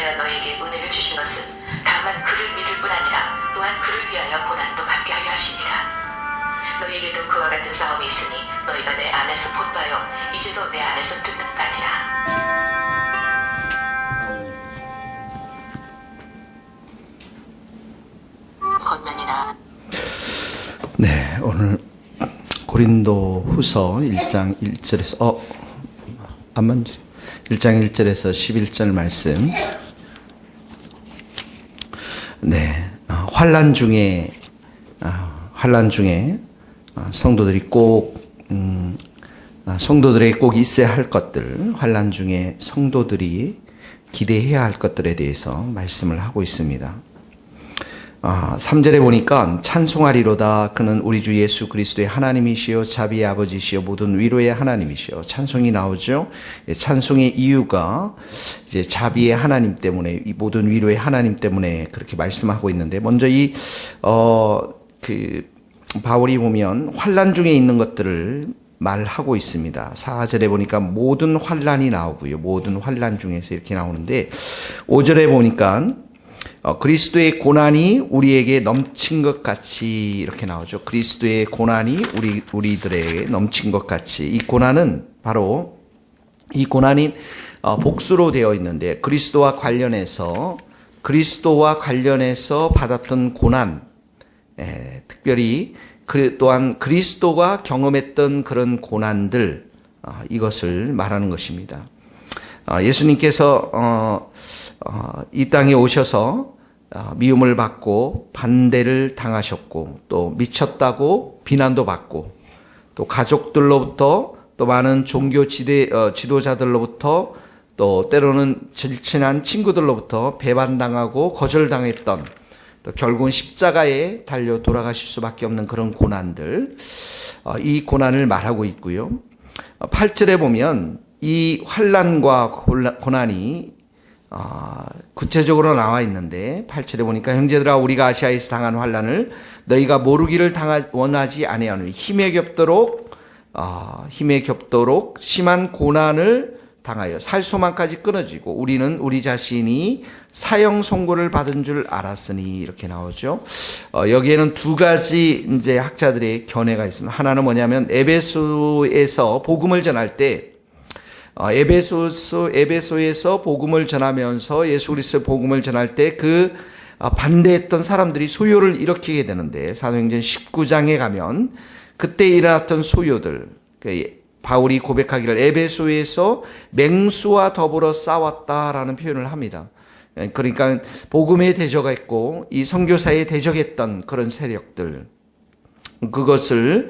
인하여 너에게 은혜를 주신 것은 다만 그를 믿을 뿐 아니라 또한 그를 위하여 고난도 받게 하려 하심이라. 너에게도 그와 같은 싸움이 있으니 너희가 내 안에서 본 바요 이제도 내 안에서 듣는 바니라. 권면이나. 네, 오늘 고린도 후서 1장 1절에서 1장 1절에서 11절 말씀. 네, 환난 중에 성도들이 성도들에게 꼭 있어야 할 것들, 환난 중에 성도들이 기대해야 할 것들에 대해서 말씀을 하고 있습니다. 3절에 보니까 찬송하리로다. 그는 우리 주 예수 그리스도의 하나님이시요 자비의 아버지시요 모든 위로의 하나님이시요. 찬송이 나오죠. 찬송의 이유가 이제 자비의 하나님 때문에, 이 모든 위로의 하나님 때문에 그렇게 말씀하고 있는데, 먼저 바울이 보면 환난 중에 있는 것들을 말하고 있습니다. 4절에 보니까 모든 환난이 나오고요. 모든 환난 중에서 이렇게 나오는데, 5절에 보니까 그리스도의 고난이 우리에게 넘친 것 같이 이렇게 나오죠. 그리스도의 고난이 우리들에게 넘친 것 같이. 이 고난이 복수로 되어 있는데, 그리스도와 관련해서 받았던 고난, 특별히 또한 그리스도가 경험했던 그런 고난들, 이것을 말하는 것입니다. 예수님께서 이 땅에 오셔서 미움을 받고 반대를 당하셨고, 또 미쳤다고 비난도 받고, 또 가족들로부터, 또 많은 종교 지도자들로부터, 또 때로는 절친한 친구들로부터 배반당하고 거절당했던, 또 결국은 십자가에 달려 돌아가실 수밖에 없는 그런 고난들, 이 고난을 말하고 있고요. 8절에 보면 이 환난과 고난이 구체적으로 나와 있는데, 8절에 보니까 형제들아 우리가 아시아에서 당한 환난을 너희가 모르기를 원하지 아니하노니 힘에 겹도록 심한 고난을 당하여 살 소망까지 끊어지고 우리는 우리 자신이 사형 선고를 받은 줄 알았으니, 이렇게 나오죠. 여기에는 두 가지 이제 학자들의 견해가 있습니다. 하나는 뭐냐면, 에베소에서 복음을 전할 때, 에베소에서 복음을 전하면서 예수 그리스도의 복음을 전할 때 반대했던 사람들이 소요를 일으키게 되는데, 사도행전 19장에 가면 그때 일어났던 소요들, 바울이 고백하기를 에베소에서 맹수와 더불어 싸웠다라는 표현을 합니다. 그러니까 복음에 대적했고 이 선교사에 대적했던 그런 세력들, 그것으로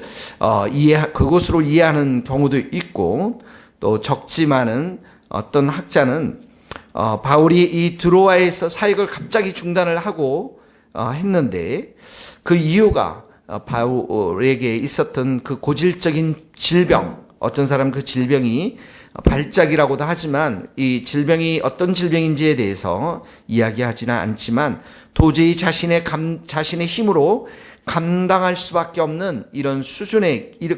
이해하는 경우도 있고, 또 적지만은 어떤 학자는 바울이 이 드로아에서 사역을 갑자기 중단을 하고 했는데, 그 이유가 바울에게 있었던 그 고질적인 질병, 어떤 사람은 그 질병이 발작이라고도 하지만 이 질병이 어떤 질병인지에 대해서 이야기하지는 않지만, 도저히 자신의 힘으로 감당할 수밖에 없는 이런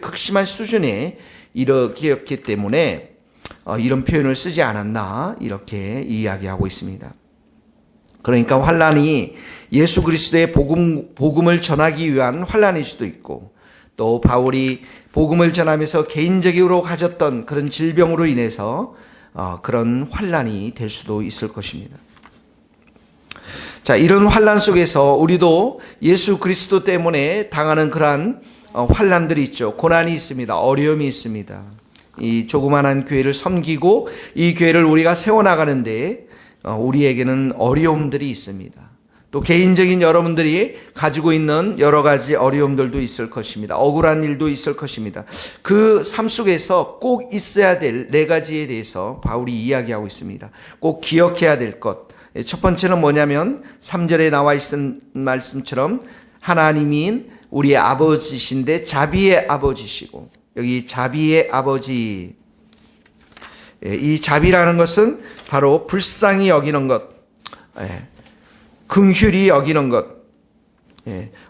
극심한 수준에 이르렀기 때문에 이런 표현을 쓰지 않았나, 이렇게 이야기하고 있습니다. 그러니까 환난이 예수 그리스도의 복음을 전하기 위한 환난일 수도 있고, 또 바울이 복음을 전하면서 개인적으로 가졌던 그런 질병으로 인해서 그런 환난이 될 수도 있을 것입니다. 자, 이런 환난 속에서 우리도 예수 그리스도 때문에 당하는 그러한 환난들이 있죠. 고난이 있습니다. 어려움이 있습니다. 이 조그만한 교회를 섬기고 이 교회를 우리가 세워나가는데 우리에게는 어려움들이 있습니다. 또 개인적인 여러분들이 가지고 있는 여러 가지 어려움들도 있을 것입니다. 억울한 일도 있을 것입니다. 그 삶 속에서 꼭 있어야 될 네 가지에 대해서 바울이 이야기하고 있습니다. 꼭 기억해야 될 것. 첫 번째는 뭐냐면 3절에 나와 있는 말씀처럼 하나님인 우리의 아버지신데 자비의 아버지시고, 여기 자비의 아버지, 이 자비라는 것은 바로 불쌍히 여기는 것, 긍휼히 여기는 것,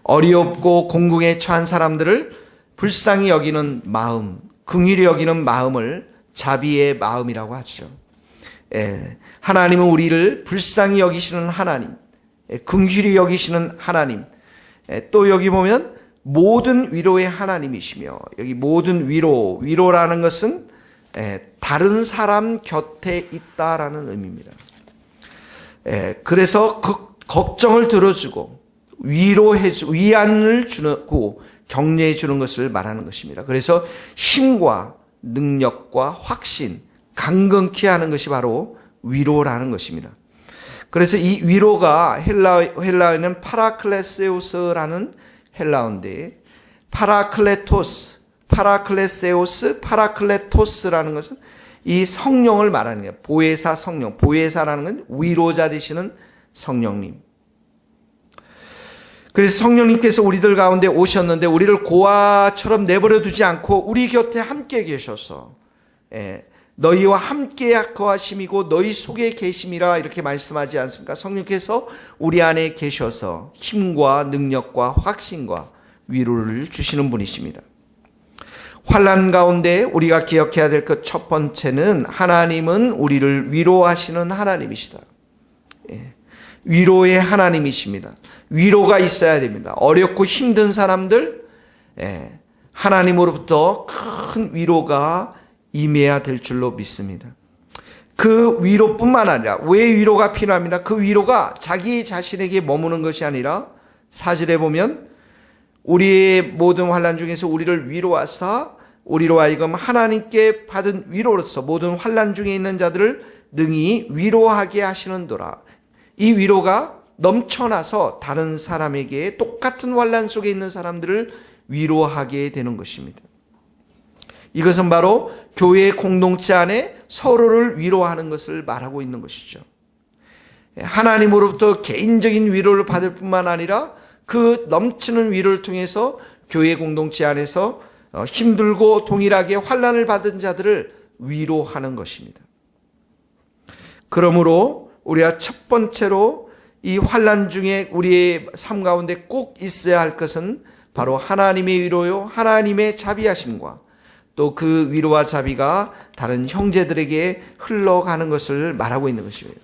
어리없고 공궁에 처한 사람들을 불쌍히 여기는 마음, 긍휼히 여기는 마음을 자비의 마음이라고 하죠. 하나님은 우리를 불쌍히 여기시는 하나님, 긍휼히 여기시는 하나님, 또 여기 보면 모든 위로의 하나님이시며, 여기 모든 위로라는 것은 다른 사람 곁에 있다라는 의미입니다. 그래서 걱정을 들어주고 위로해주고 위안을 주고 격려해 주는 것을 말하는 것입니다. 그래서 힘과 능력과 확신, 강건케 하는 것이 바로 위로라는 것입니다. 그래서 이 위로가 헬라어에는 파라클레세우스라는 헬라어인데, 파라클레세우스, 파라클레토스라는 것은 이 성령을 말하는 거예요. 보혜사 성령. 보혜사라는 건 위로자 되시는 성령님. 그래서 성령님께서 우리들 가운데 오셨는데 우리를 고아처럼 내버려 두지 않고 우리 곁에 함께 계셔서 너희와 함께 거하심이고 너희 속에 계심이라 이렇게 말씀하지 않습니까? 성령께서 우리 안에 계셔서 힘과 능력과 확신과 위로를 주시는 분이십니다. 환난 가운데 우리가 기억해야 될 것 첫 번째는 하나님은 우리를 위로하시는 하나님이시다. 위로의 하나님이십니다. 위로가 있어야 됩니다. 어렵고 힘든 사람들, 하나님으로부터 큰 위로가 임해야 될 줄로 믿습니다. 그 위로뿐만 아니라, 왜 위로가 필요합니다? 그 위로가 자기 자신에게 머무는 것이 아니라 4절에 보면 우리의 모든 환난 중에서 우리를 위로하사 우리로 하여금 하나님께 받은 위로로서 모든 환난 중에 있는 자들을 능히 위로하게 하시는도라. 이 위로가 넘쳐나서 다른 사람에게 똑같은 환난 속에 있는 사람들을 위로하게 되는 것입니다. 이것은 바로 교회 공동체 안에 서로를 위로하는 것을 말하고 있는 것이죠. 하나님으로부터 개인적인 위로를 받을 뿐만 아니라 그 넘치는 위로를 통해서 교회 공동체 안에서 힘들고 동일하게 환난을 받은 자들을 위로하는 것입니다. 그러므로 우리가 첫 번째로 이 환난 중에 우리의 삶 가운데 꼭 있어야 할 것은 바로 하나님의 위로요, 하나님의 자비하심과 또 그 위로와 자비가 다른 형제들에게 흘러가는 것을 말하고 있는 것입니다.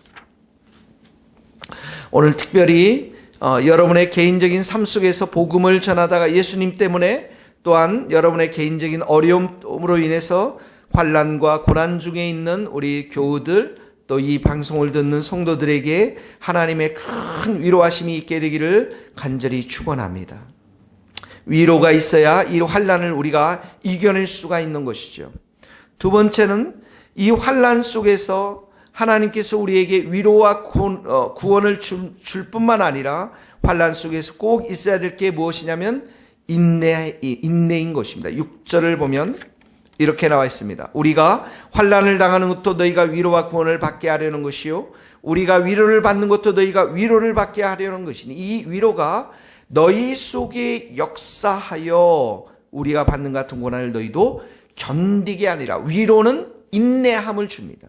오늘 특별히 여러분의 개인적인 삶 속에서 복음을 전하다가 예수님 때문에 또한 여러분의 개인적인 어려움으로 인해서 환난과 고난 중에 있는 우리 교우들, 또 이 방송을 듣는 성도들에게 하나님의 큰 위로하심이 있게 되기를 간절히 축원합니다. 위로가 있어야 이 환난을 우리가 이겨낼 수가 있는 것이죠. 두 번째는 이 환난 속에서 하나님께서 우리에게 위로와 구원을 줄 뿐만 아니라 환난 속에서 꼭 있어야 될 게 무엇이냐면 인내인 것입니다. 6절을 보면 이렇게 나와 있습니다. 우리가 환난을 당하는 것도 너희가 위로와 구원을 받게 하려는 것이요, 우리가 위로를 받는 것도 너희가 위로를 받게 하려는 것이니, 이 위로가 너희 속에 역사하여 우리가 받는 같은 고난을 너희도 견디게 하니라. 위로는 인내함을 줍니다.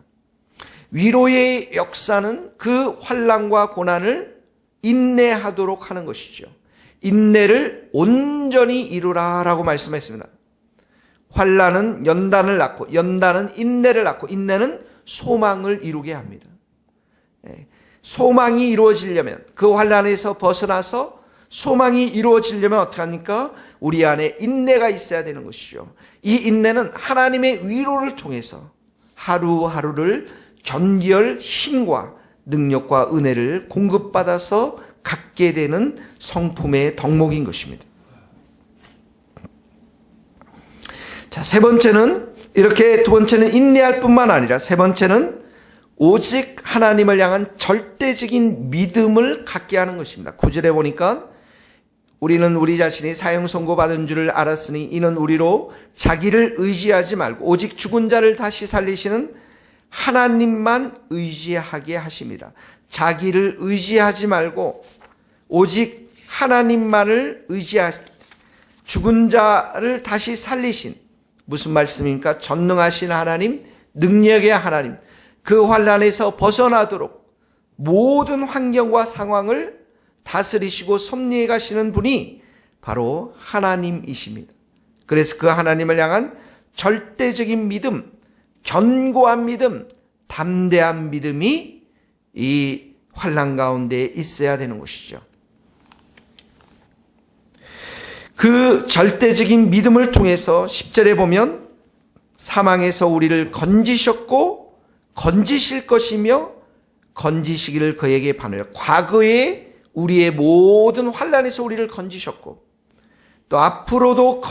위로의 역사는 그 환난과 고난을 인내하도록 하는 것이죠. 인내를 온전히 이루라라고 말씀했습니다. 환난은 연단을 낳고, 연단은 인내를 낳고, 인내는 소망을 이루게 합니다. 소망이 이루어지려면, 그 환난에서 벗어나서 소망이 이루어지려면 어떻게 합니까? 우리 안에 인내가 있어야 되는 것이죠. 이 인내는 하나님의 위로를 통해서 하루하루를 견디할 힘과 능력과 은혜를 공급받아서 갖게 되는 성품의 덕목인 것입니다. 자, 세 번째는 이렇게, 두 번째는 인내할 뿐만 아니라 세 번째는 오직 하나님을 향한 절대적인 믿음을 갖게 하는 것입니다. 9절에 보니까 우리는 우리 자신이 사형 선고받은 줄을 알았으니 이는 우리로 자기를 의지하지 말고 오직 죽은 자를 다시 살리시는 하나님만 의지하게 하심이라. 자기를 의지하지 말고 오직 하나님만을 죽은 자를 다시 살리신, 무슨 말씀입니까? 전능하신 하나님, 능력의 하나님, 그 환난에서 벗어나도록 모든 환경과 상황을 다스리시고 섭리해 가시는 분이 바로 하나님이십니다. 그래서 그 하나님을 향한 절대적인 믿음, 견고한 믿음, 담대한 믿음이 이 환난 가운데 있어야 되는 것이죠. 그 절대적인 믿음을 통해서 10절에 보면 사망에서 우리를 건지셨고 건지실 것이며 건지시기를 그에게 바라요. 과거에 우리의 모든 환난에서 우리를 건지셨고 또 앞으로도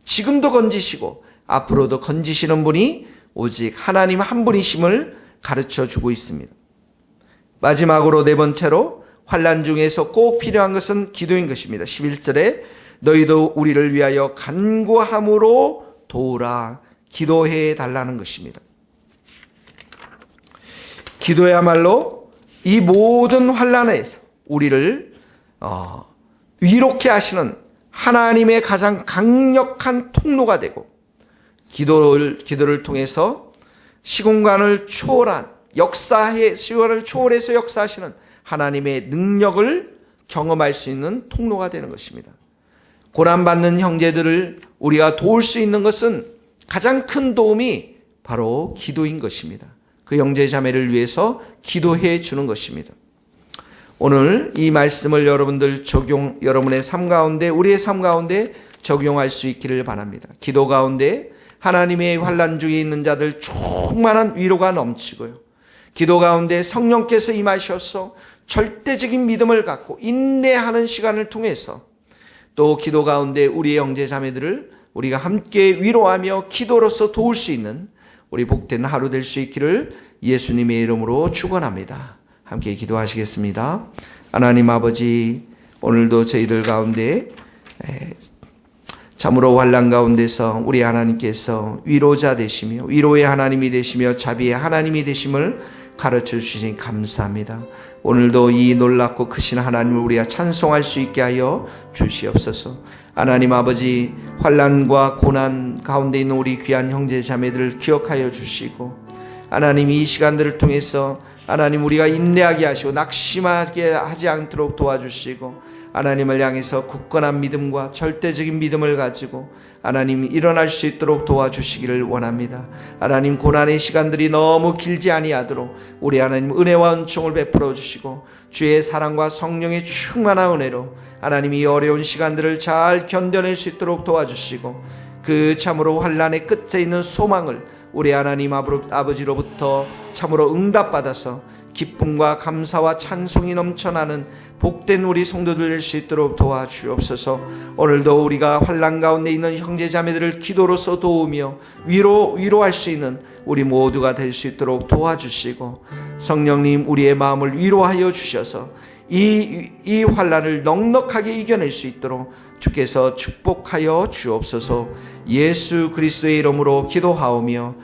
지금도 건지시고 앞으로도 건지시는 분이 오직 하나님 한 분이심을 가르쳐 주고 있습니다. 마지막으로 네 번째로 환난 중에서 꼭 필요한 것은 기도인 것입니다. 11절에 너희도 우리를 위하여 간구함으로 도우라 기도해 달라는 것입니다. 기도야말로 이 모든 환난에서 우리를 위롭게 하시는 하나님의 가장 강력한 통로가 되고 기도를 통해서 시공간을 초월한 시간을 초월해서 역사하시는 하나님의 능력을 경험할 수 있는 통로가 되는 것입니다. 고난받는 형제들을 우리가 도울 수 있는 것은 가장 큰 도움이 바로 기도인 것입니다. 그 형제 자매를 위해서 기도해 주는 것입니다. 오늘 이 말씀을 여러분의 삶 가운데 우리의 삶 가운데 적용할 수 있기를 바랍니다. 기도 가운데 하나님의 환난 중에 있는 자들 충만한 위로가 넘치고요. 기도 가운데 성령께서 임하셔서 절대적인 믿음을 갖고 인내하는 시간을 통해서 또 기도 가운데 우리의 형제 자매들을 우리가 함께 위로하며 기도로서 도울 수 있는 우리 복된 하루 될 수 있기를 예수님의 이름으로 축원합니다. 함께 기도하시겠습니다. 하나님 아버지, 오늘도 저희들 가운데 참으로 환난 가운데서 우리 하나님께서 위로자 되시며 위로의 하나님이 되시며 자비의 하나님이 되심을 가르쳐 주시니 감사합니다. 오늘도 이 놀랍고 크신 하나님을 우리가 찬송할 수 있게 하여 주시옵소서. 하나님 아버지, 환난과 고난 가운데 있는 우리 귀한 형제 자매들을 기억하여 주시고 하나님 이 시간들을 통해서 하나님 우리가 인내하게 하시고 낙심하게 하지 않도록 도와주시고 하나님을 향해서 굳건한 믿음과 절대적인 믿음을 가지고 하나님 일어날 수 있도록 도와주시기를 원합니다. 하나님 고난의 시간들이 너무 길지 아니하도록 우리 하나님 은혜와 은총을 베풀어 주시고 주의 사랑과 성령의 충만한 은혜로 하나님 이 어려운 시간들을 잘 견뎌낼 수 있도록 도와주시고 그 참으로 환난의 끝에 있는 소망을 우리 하나님 아버지로부터 참으로 응답받아서 기쁨과 감사와 찬송이 넘쳐나는 복된 우리 성도들 될 수 있도록 도와주옵소서. 오늘도 우리가 환난 가운데 있는 형제자매들을 기도로서 도우며 위로할 수 있는 우리 모두가 될 수 있도록 도와주시고 성령님 우리의 마음을 위로하여 주셔서 이 환난을 넉넉하게 이겨낼 수 있도록 주께서 축복하여 주옵소서. 예수 그리스도의 이름으로 기도하오며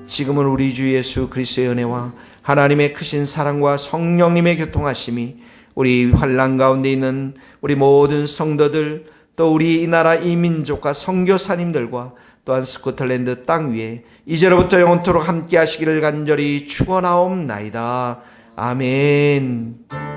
지금은 우리 주 예수 그리스도의 은혜와 하나님의 크신 사랑과 성령님의 교통하심이 우리 환난 가운데 있는 우리 모든 성도들 또 우리 이 나라 이 민족과 선교사님들과 또한 스코틀랜드 땅 위에 이제로부터 영원토록 함께 하시기를 간절히 축원하옵나이다. 아멘.